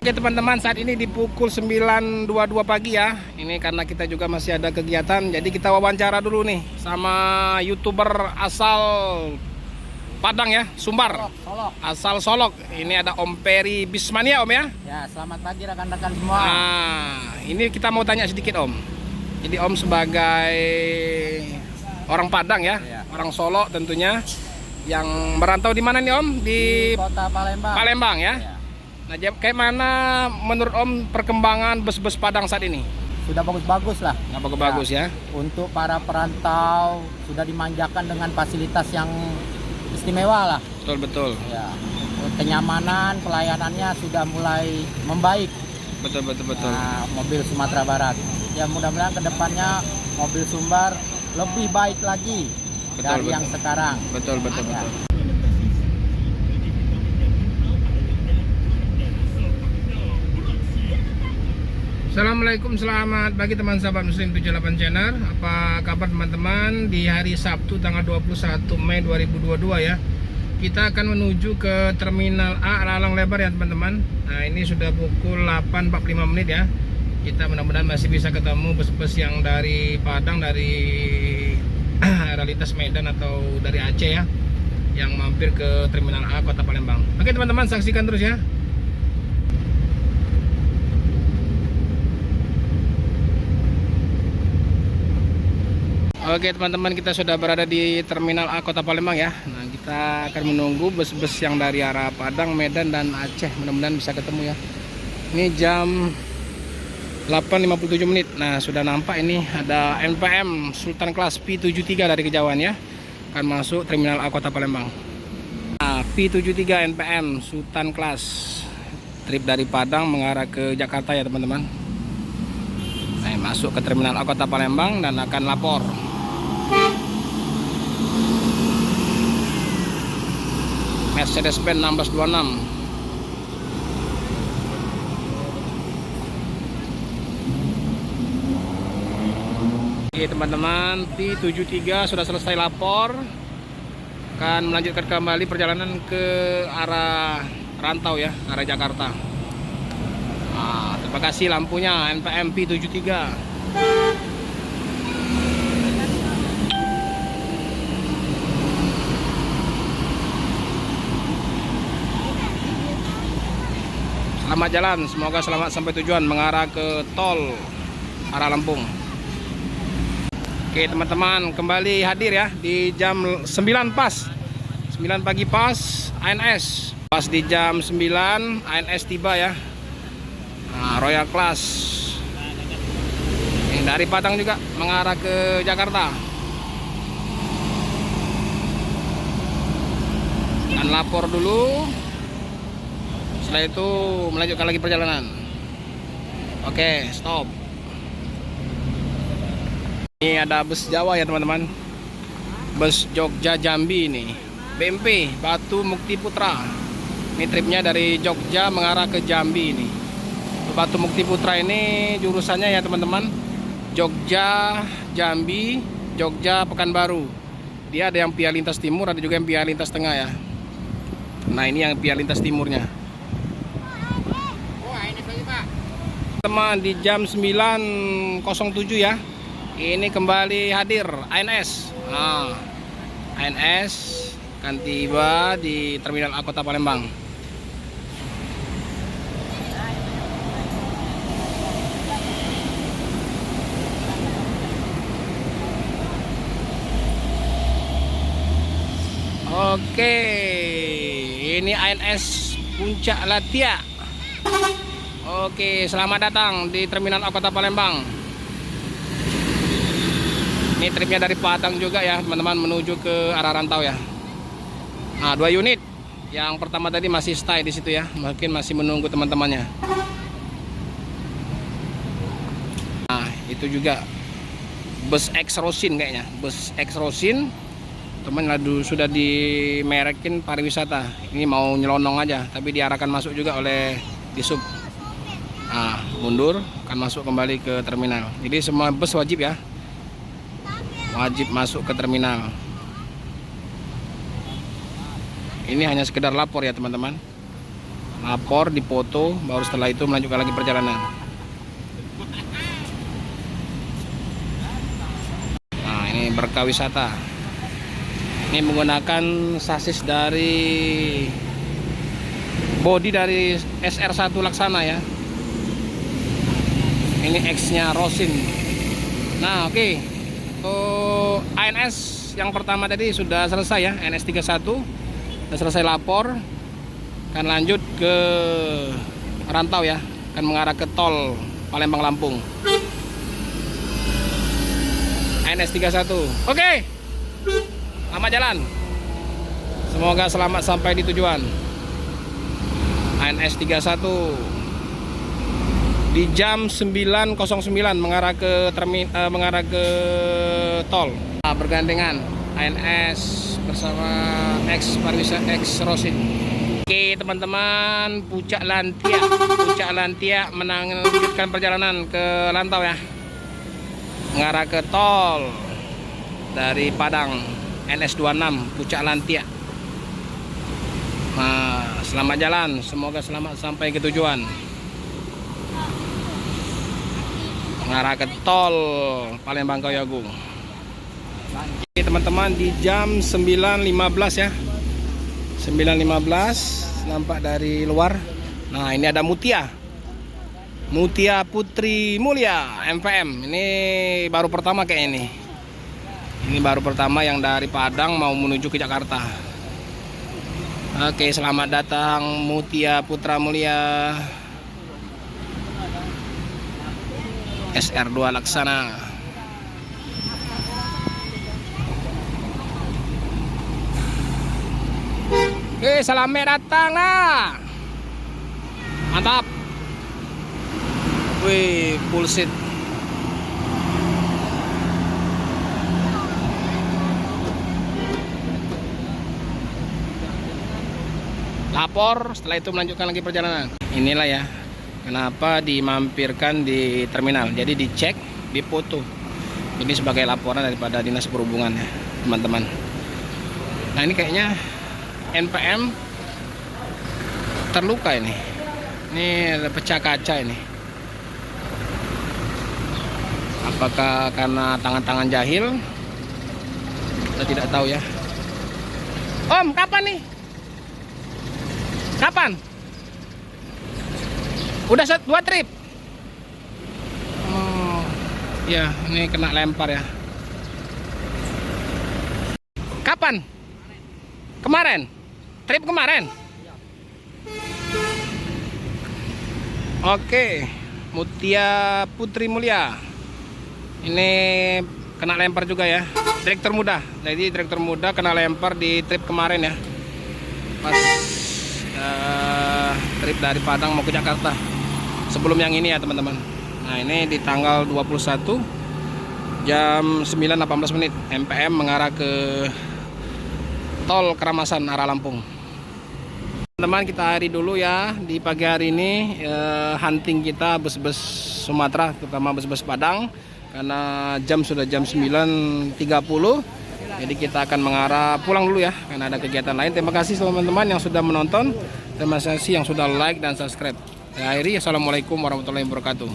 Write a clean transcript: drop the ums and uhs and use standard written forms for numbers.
Oke teman-teman, saat ini di pukul 9.22 pagi ya. Ini karena kita juga masih ada kegiatan, jadi kita wawancara dulu nih sama YouTuber asal Padang ya, Sumbar. Solok. Asal Solok. Ini ada Om Peri Bismania Om ya. Ya, selamat pagi rekan-rekan semua. Nah, ini kita mau tanya sedikit Om. Jadi Om sebagai orang Padang ya, orang Solok tentunya, yang merantau di mana nih Om? Di Kota Palembang. Palembang ya. Nah, kayak mana menurut Om perkembangan bus-bus Padang saat ini? Sudah bagus-bagus lah. Nggak bagus-bagus ya. Untuk para perantau sudah dimanjakan dengan fasilitas yang istimewa lah. Betul. Ya. Kenyamanan, pelayanannya sudah mulai membaik. Betul. Nah, mobil Sumatera Barat. Ya mudah-mudahan kedepannya mobil Sumbar lebih baik lagi dari yang sekarang. Betul. Ya. Assalamualaikum, selamat pagi teman sahabat Muslim 78 Channel. Apa kabar teman-teman? Di hari Sabtu tanggal 21 Mei 2022 ya. Kita akan menuju ke Terminal A Lalang Lebar ya teman-teman. Nah, ini sudah pukul 8.45 menit ya. Kita mudah-mudahan masih bisa ketemu bus-bus yang dari Padang, dari realitas Medan atau dari Aceh ya, yang mampir ke Terminal A Kota Palembang. Oke teman-teman, saksikan terus ya. Oke teman-teman, kita sudah berada di Terminal A Kota Palembang ya. Nah, kita akan menunggu bus-bus yang dari arah Padang, Medan, dan Aceh. Mudah-mudahan bisa ketemu ya. Ini jam 8.57 menit. Nah, sudah nampak ini ada NPM Sultan Class P73 dari kejauhan ya. Akan masuk Terminal A Kota Palembang. Nah, P73 NPM Sultan Class, trip dari Padang mengarah ke Jakarta ya teman-teman. Nah, masuk ke Terminal A Kota Palembang dan akan lapor. Mercedes-Benz 1626. Oke teman-teman, P73 sudah selesai lapor. Akan melanjutkan kembali perjalanan ke arah rantau ya, arah Jakarta. Nah, terima kasih lampunya NPM P73. Selamat jalan, semoga selamat sampai tujuan mengarah ke tol arah Lampung. Oke teman-teman, kembali hadir ya di jam 9 pas, 9 pagi pas ANS. Pas di jam 9 ANS tiba ya. Nah, Royal Class ini dari Padang juga mengarah ke Jakarta. Dan lapor dulu. Setelah itu melanjutkan lagi perjalanan. Oke, stop. Ini ada bus Jawa ya teman-teman. Bus Jogja Jambi ini. BMP Batu Mukti Putra. Ini tripnya dari Jogja mengarah ke Jambi ini. Batu Mukti Putra ini jurusannya ya teman-teman, Jogja Jambi, Jogja Pekanbaru. Dia ada yang via lintas timur, ada juga yang via lintas tengah ya. Nah, ini yang via lintas timurnya. Teman, di jam 9.07 ya. Ini kembali hadir ANS. Nah, ANS akan tiba di Terminal A Kota Palembang. Oke, ini ANS Puncak Latia. Oke, selamat datang di Terminal A Kota Palembang. Ini tripnya dari Padang juga ya teman-teman, menuju ke arah rantau ya. Nah, 2 unit. Yang pertama tadi masih stay di situ ya, mungkin masih menunggu teman-temannya. Nah, itu juga bus X Rosin kayaknya, bus X Rosin. Teman sudah dimerekin pariwisata. Ini mau nyelonong aja, tapi diarahkan masuk juga oleh Disub. Nah, mundur, akan masuk kembali ke terminal. Jadi semua bus wajib ya, wajib masuk ke terminal. Ini hanya sekedar lapor ya teman-teman. lapor, dipoto, baru setelah itu melanjutkan lagi perjalanan. Nah, ini Berkah Wisata. Ini menggunakan sasis dari body dari SR1 Laksana ya. Ini X-nya Rosin. Nah, oke. ANS yang pertama tadi sudah selesai ya, NS31 sudah selesai lapor. Akan lanjut ke rantau ya, akan mengarah ke tol Palembang Lampung. NS31. Oke. Selamat jalan. Semoga selamat sampai di tujuan. NS31 di jam 9.09 mengarah ke mengarah ke tol. Nah, bergandengan ANS bersama X Pariwisata X Rosin. Oke teman-teman, Puncak Lantia melanjutkan perjalanan ke Lantau ya, mengarah ke tol dari Padang NS26 Puncak Lantia. Nah, selamat jalan, semoga selamat sampai ke tujuan. Mengarah ke tol Palembang Kawiyagung. Oke teman-teman, di jam 9.15 ya, 9.15 nampak dari luar. Nah, ini ada Mutia Putri Mulia MVM. Ini baru pertama kayak ini. Ini baru pertama yang dari Padang mau menuju ke Jakarta. Oke, selamat datang Mutia Putra Mulia SR2 Laksana. Oke, selamat datang lah. Mantap. Wih, full seat. Lapor, setelah itu melanjutkan lagi perjalanan. Inilah ya, kenapa dimampirkan di terminal. Jadi dicek, dipoto. Ini sebagai laporan daripada Dinas Perhubungan ya, teman-teman. Nah, ini kayaknya NPM terluka ini. Ini ada pecah kaca ini. Apakah karena tangan-tangan jahil? Kita tidak tahu ya. Om, kapan nih? Kapan? Udah 2 trip. Oh, ya, ini kena lempar ya. Kapan? Kemarin? Trip kemarin? Oke, Mutia Putri Mulia. Ini kena lempar juga ya. Direktur muda. Jadi direktur muda kena lempar di trip kemarin ya. Pas trip dari Padang mau ke Jakarta. Sebelum yang ini ya teman-teman. Nah, ini di tanggal 21 jam 9.18 menit MPM mengarah ke tol Keramasan arah Lampung. Teman-teman, kita hari dulu ya. Di pagi hari ini hunting kita bus-bus Sumatera, terutama bus-bus Padang, karena sudah jam 9.30. Jadi kita akan mengarah pulang dulu ya, karena ada kegiatan lain. Terima kasih teman-teman yang sudah menonton. Terima kasih yang sudah like dan subscribe. Saya akhiri, assalamualaikum warahmatullahi wabarakatuh.